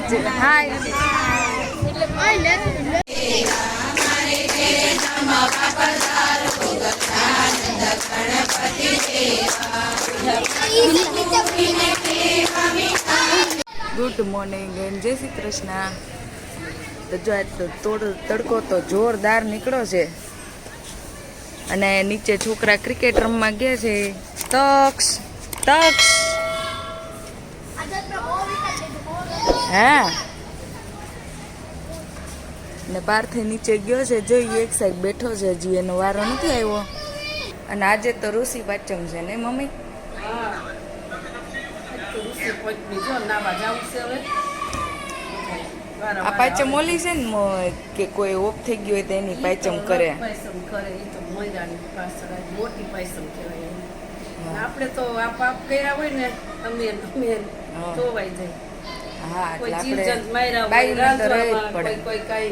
Hi good morning and જય શ્રી કૃષ્ણ. તો જો તડકો તો જોરદાર નીકળ્યો છે અને નીચે છોકરા ક્રિકેટ રમવા ગયા છે. તક્ષ તક્ષ હા ને બહારથી નીચે ગયો છે. જોઈએ એક સાઈડ બેઠો છે, હજી એનો વારો નથી આવ્યો. અને આજે તો ઋષિ પાંચમ છે ને મમ્મી? આ પાંચમ ઓલી છે ને કે કોઈ ઓફ થઈ ગયું હોય તો એની પાંચમ કરે. આપણે તો આ પાપ કર્યા હોય ને અમે ધોવાઈ જાય. હા કોઈ એટલે જીવજંત આપણે માર્યા બાઈ હોય, તો રહેવું જ રાંધવામાં પડે. કોઈ કઈ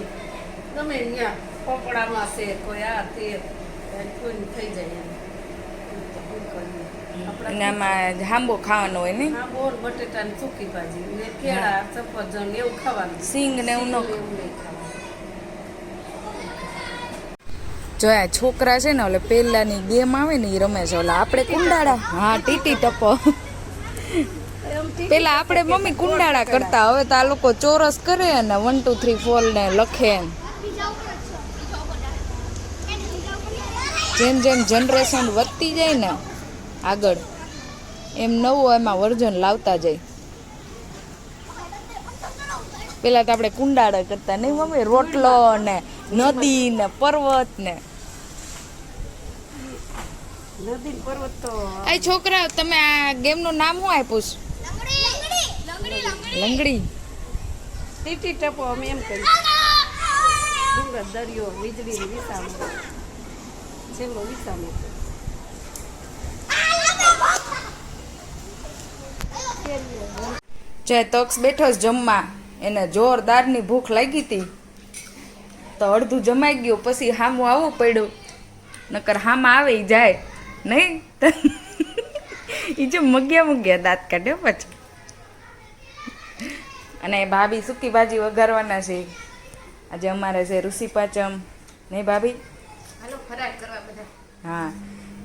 ગમે ત્યાં પપડામાં છે, કોઈ આ તે કોઈ થઈ જાય એમ. તો શું કરીએ? અને આમાં હાંબો ખાવાનો હોય ને, હા, બોર બટેટાની સૂકી ભાજી ને કેળા સફરજન એવું ખાવાનું. સિંગ ને એવું ન એવું નહીં ખાવાનું. જો આ છોકરા છે ને ઓલે પેલાની ગેમ આવે ને એ રમે છે. ઓલા આપણે કુંડાળા, હા ટીટી ટપો. પેલા આપણે મમ્મી કુંડાળા કરતા, હવે તો આ લોકો ચોરસ કરે ને 1 2 3 4 ને લખે. જેમ જેમ જનરેશન વધતી જાય ને આગળ એમ નવું એમાં વર્ઝન લાવતા જાય. પેલા તો આપણે કુંડાળા કરતા નહીં મમ્મી? રોટલો ને નદી ને પર્વત ને. નદી પર્વત તો આ છોકરા તમે આ ગેમ નું નામ શું આપ્યું છે? લંગડી. ટીટી ટપો અમે એમ કહી. ડુંગર દરિયો વીજળી વિસામો છેલ્લો વિસામો. જે તક્ષ બેઠો છે જમવા, એને જોરદારની ભૂખ લાગી હતી તો અડધું જમાઈ ગયું. પછી હામું આવવું પડ્યું, નકર હામાં આવે ઈ જાય નહીં. એ જો મગ્યા દાંત કાઢે પછી. અને ભાભી સૂકી ભાજી વઘારવાના છે. આજે અમારે છે ઋષિ પાંચમ નહીં ભાભી? હાલો ફરાળ કરવા બધા. હા,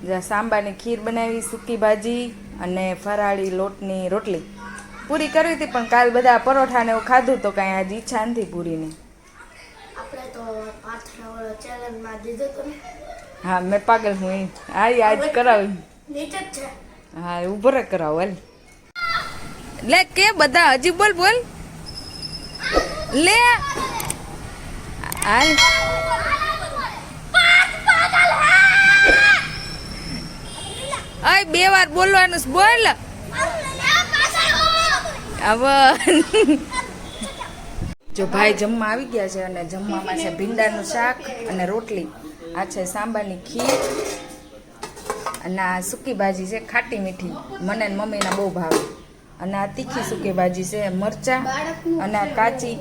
જ્યાં સાંબાની ખીર બનાવી, સૂકી ભાજી અને ફરાળી લોટની રોટલી પૂરી કરવી હતી. પણ કાલ બધા પરોઠા ને એવું ખાધું તો કાંઈ આજે ઈચ્છા નથી પૂરીની. આપણે તો પાથરાવાળો ચેલેન્જમાં દીધો તો ને. હા મેં પાગલ હું હા આજ કરાવી. નીચે જ છે. હા ઉભો રે કરાવો હાલ. લે કે બધા હજી બોલ બોલ લે હાલ. અય 2 વાર બોલવાનું છે, બોલ હવે. જો ભાઈ જમવા આવી ગયા છે અને જમવામાં છે ભીંડાનું શાક અને રોટલી. આ છે સાંબાની ખીર અને આ સૂકી ભાજી છે ખાટી મીઠી, મને ને મમ્મીના બહુ ભાવે. અને આ તીખી સૂકી ભાજી છે મરચા અને આ કાચી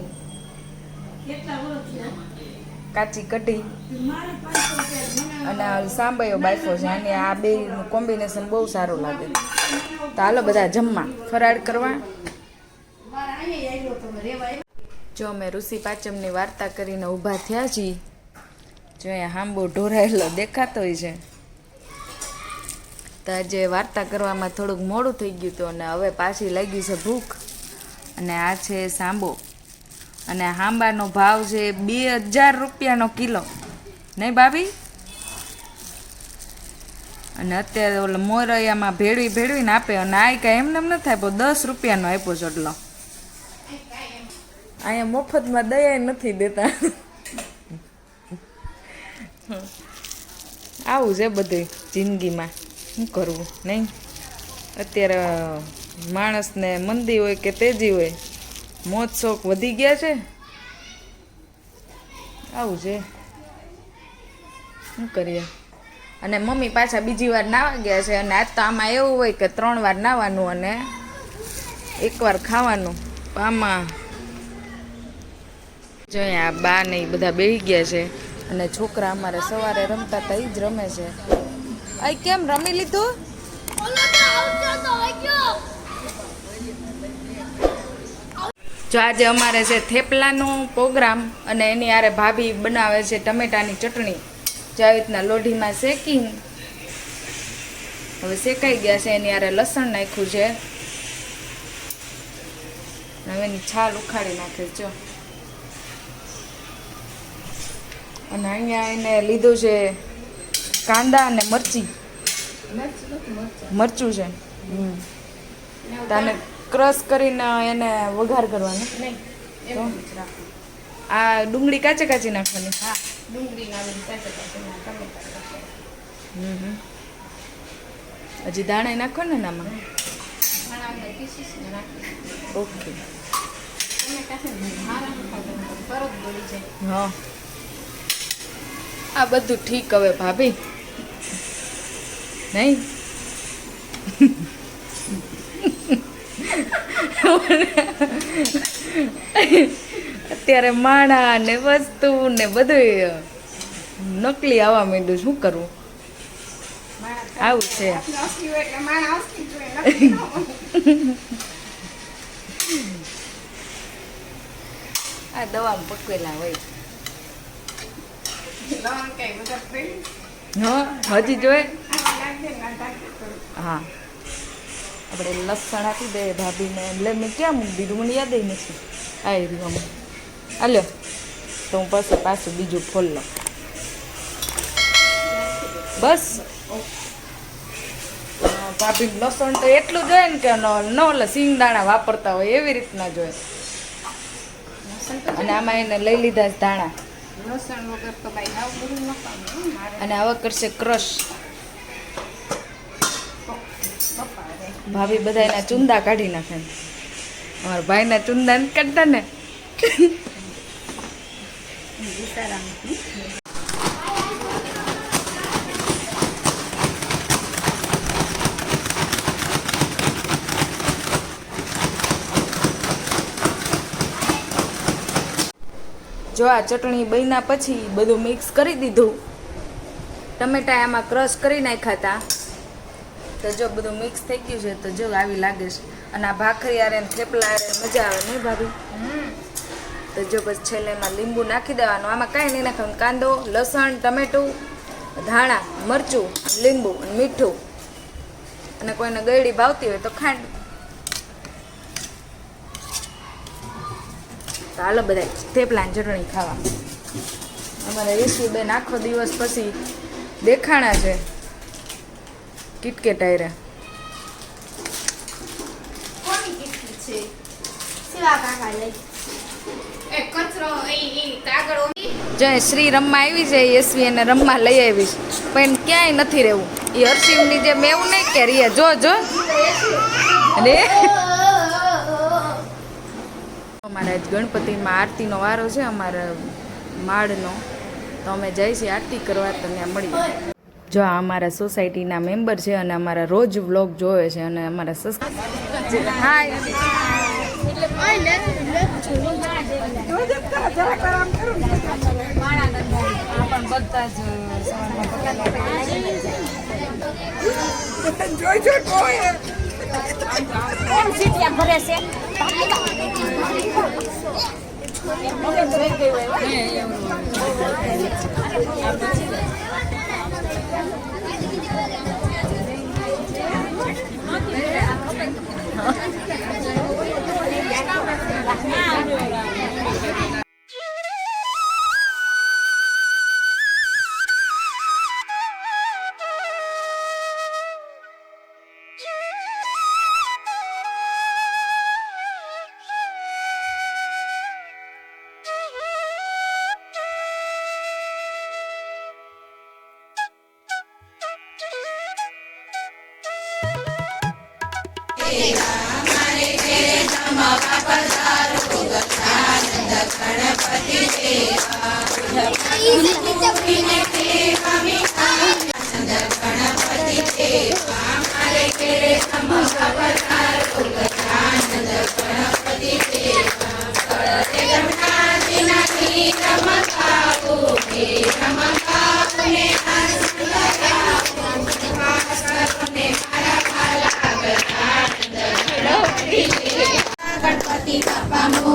કઢી અને આ સાંબાયો બાફો છે. અને આ બેનું કોમ્બિનેશન બહુ સારું લાગે. તો હાલો બધા જમવા ફરાળ કરવા. જો અમે ઋષિ પાંચમની વાર્તા કરીને ઊભા થયા છીએ. જો અહીંયા હાંબો ઢોરાયેલો દેખાતો હોય છે. તો આજે વાર્તા કરવામાં થોડુંક મોડું થઈ ગયું હતું અને હવે પાછી લાગી છે ભૂખ. અને આ છે સાંબો અને હાંબાનો ભાવ છે 2000 રૂપિયાનો કિલો નહીં ભાભી? અને અત્યારે ઓલો મોરૈયામાં ભેળવીને આપે. અને આ કાંઈ એમને એમ નથી આપ્યો, 10 રૂપિયાનો આપ્યો છે. એટલો અહીંયા મફતમાં દયા નથી દેતા. આવું છે બધું જિંદગીમાં, શું કરવું નહીં? અત્યારે માણસને મંદી હોય કે તેજી હોય, મોજ શોખ વધી ગયા છે. આવું છે, શું કરીએ? અને મમ્મી પાછા બીજી વાર નાવા ગયા છે. અને આજ તો આમાં એવું હોય કે 3 વાર નાવાનું અને 1 વાર ખાવાનું. આમાં જો આ બા ને બધા બેસી ગયા છે અને છોકરા અમારે સવારે રમતા હતા એ જ રમે છે. આ કેમ રમી લીધું? જો આજે અમારે છે થેપલાનો પ્રોગ્રામ અને એની આરે ભાભી બનાવે છે ટમેટાની ચટણી જે આવી રીતના લોઢીમાં શેકી હવે શેકાઈ ગયા છે એની આરે લસણ નાખ્યું છે હવે એની છાલ ઉખાડી નાખે જો અને અહીંયા એને લીધું છે કાંદા અને મરચી મરચું છે તાને ક્રશ કરીને એને વઘાર કરવાનો તો આ ડુંગળી કાચી કાચી નાખવાની હા ડુંગળી નાખી ટમેટા હજી દાણા નાખો ને આમાં ઓકે હા આ બધું ઠીક હવે ભાભી નહીં અત્યારે માણા ને વસ્તુ ને બધું નકલી આવવા માંડ્યું શું કરવું આવું છે આ દવામાં પકવેલા હોય હા હજી જોઈ હા આપણે લસણ આપી દઈએ ભાભીને એટલે મેં ક્યાં મૂકી દીધું મને યાદ નથી આવી રહ્યું અમે હાલ્યો તો હું પાછું બીજું ફોલ લઉં બસ ભાભી લસણ તો એટલું જોઈએ ને કે ન ઓલા સિંગદાણા વાપરતા હોય એવી રીતના જોઈએ અને આમાં એને લઈ લીધા છે દાણા લસણ વગર તો ભાઈ આવું બધું નખાવાનું અને આવા કરશે ક્રશ ભાભી બધા એના ચુંદા કાઢી નાખે અમારા ભાઈના ચુંદા નથી કાઢતા ને જો આ ચટણી બન્યા પછી બધું મિક્સ કરી દીધું ટમેટા આમાં ક્રશ કરી નાખ્યા હતા તો જો બધું મિક્સ થઈ ગયું છે તો જો આવી લાગે છે અને આ ભાખરી આરે થેપલા આરે મજા આવે નહીં ભાભી તો જો પછી છેલ્લે એમાં લીંબુ નાખી દેવાનું આમાં કાંઈ નહીં નાખવાનું કાંદો લસણ ટમેટું ધાણા મરચું લીંબુ મીઠું અને કોઈને ગળ્યું ભાવતી હોય તો ખાંડ તો હાલો બધા થેપલાની ચટણી ખાવા અમારે યશવીબેન આખો દિવસ પછી દેખાણા છે કિટકેટ આયરા કોની કેટલી છે સેવા કાકા લઈ એ કચરો એ કાગળ જય શ્રી રમવા આવી છે યશવી એને રમવા લઈ આવીશ પણ ક્યાંય નથી રહેવું એ હર્ષિવની જેમ એવું નહીં કે રિયા જો જો અને અમારા આજ ગણપતિમાં આરતીનો વારો છે અમારા માળનો તો અમે જઈએ છીએ આરતી કરવા તો ત્યાં મળીએ જો આ અમારા સોસાયટીના મેમ્બર છે અને અમારા રોજ વ્લોગ જોવે છે અને અમારા હાય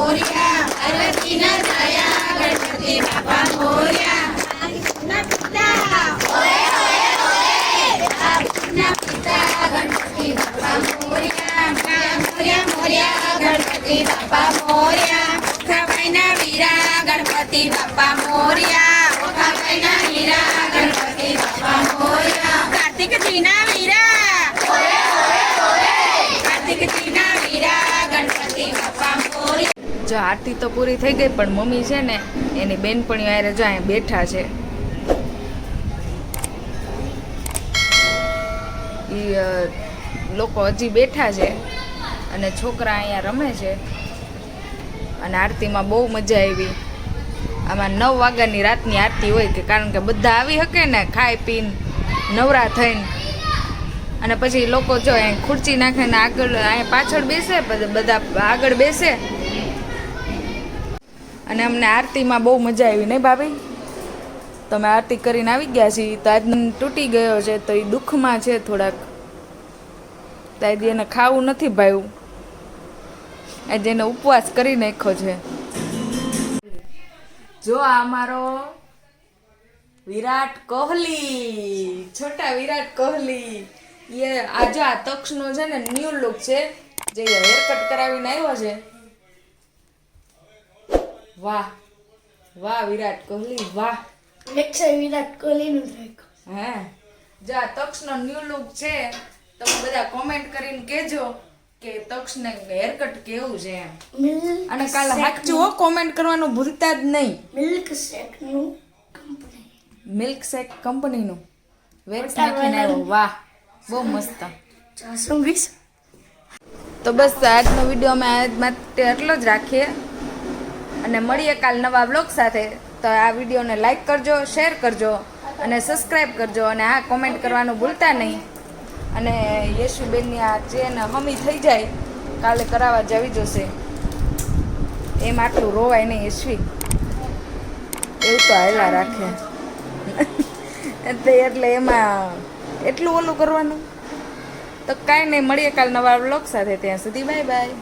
મોર્યા પાર્વતીના છાયા ગણપતિ બાપા મોર્યા ના પિતા ઓય ઓય ઓય ના પિતા ગણપતિ બાપા મોર્યા મોર્યા મોર્યા ગણપતિ બાપા મોર્યા ઓખાભાઈના વીરા ગણપતિ બાપા મોર્યા ઓખાભાઈના વીરા ગણપતિ બાપા મોર્યા કાર્તિકજીના વીરા ઓય ઓય ઓય કાર્તિકજીના વીરા ગણપતિ બાપા મોર્યા જો આરતી તો પૂરી થઈ ગઈ પણ મમ્મી છે ને એની બેનપણીઓ હારે જો અહીંયા બેઠા છે. એ લોકો હજી બેઠા છે અને છોકરા અહીંયા રમે છે અને આરતીમાં બહુ મજા આવી. આમાં 9 વાગ્યાની રાતની આરતી હોય કે કારણ કે બધા આવી શકે ને ખાઈ પીને નવરા થઈને અને પછી લોકો જો અહીં ખુરચી નાખીને આગળ અહીંયા પાછળ બેસે બધા આગળ બેસે અને અમને આરતીમાં બહુ મજા આવી નહીં ભાભી? તમે આરતી કરીને આવી ગયા છીએ તો આજ તૂટી ગયો છે તો એ દુઃખમાં છે થોડાક. તો આજે એને ખાવું નથી ભાવ્યું, આજે એને ઉપવાસ કરી નાખ્યો છે. જો આ અમારો વિરાટ કોહલી, છોટા વિરાટ કોહલી. એ આજે આ તક્ષનો છે ને ન્યૂ લુક છે જે હેર કટ કરાવીને આવ્યો છે. વાહ વાહ વિરાટ કોહલી વાહ. વિરાટ કોહલીનું ટ્રેક હા જો આ તક્ષનો ન્યૂ લુક છે. તમે બધા કોમેન્ટ કરીને કહેજો કે તક્ષને હેરકટ કેવું છે એમ. અને કાલે સાચું હો, કોમેન્ટ કરવાનું ભૂલતા જ નહીં. મિલ્ક શેક કંપનીનું વેક્સ નાખીને આવ્યો. વાહ બહુ મસ્ત. તો બસ આજનો વિડીયો અમે આજ માટે એટલો જ રાખીએ અને મળીએ કાલ નવા બ્લોગ સાથે. તો આ વિડીયોને લાઈક કરજો, શેર કરજો અને સબસ્ક્રાઈબ કરજો અને હા કોમેન્ટ કરવાનું ભૂલતા નહીં. અને યશુબેનની આ ચેન હમી થઈ જાય કાલે કરાવવા જવી જોશે. એમ આટલું રોવાય નહીં યશવી, એવું તો હાલા રાખે એટલે એમાં એટલું ઓલું કરવાનું. તો કાંઈ નહીં, મળીએ કાલ નવા બ્લોગ સાથે. ત્યાં સુધી બાય બાય.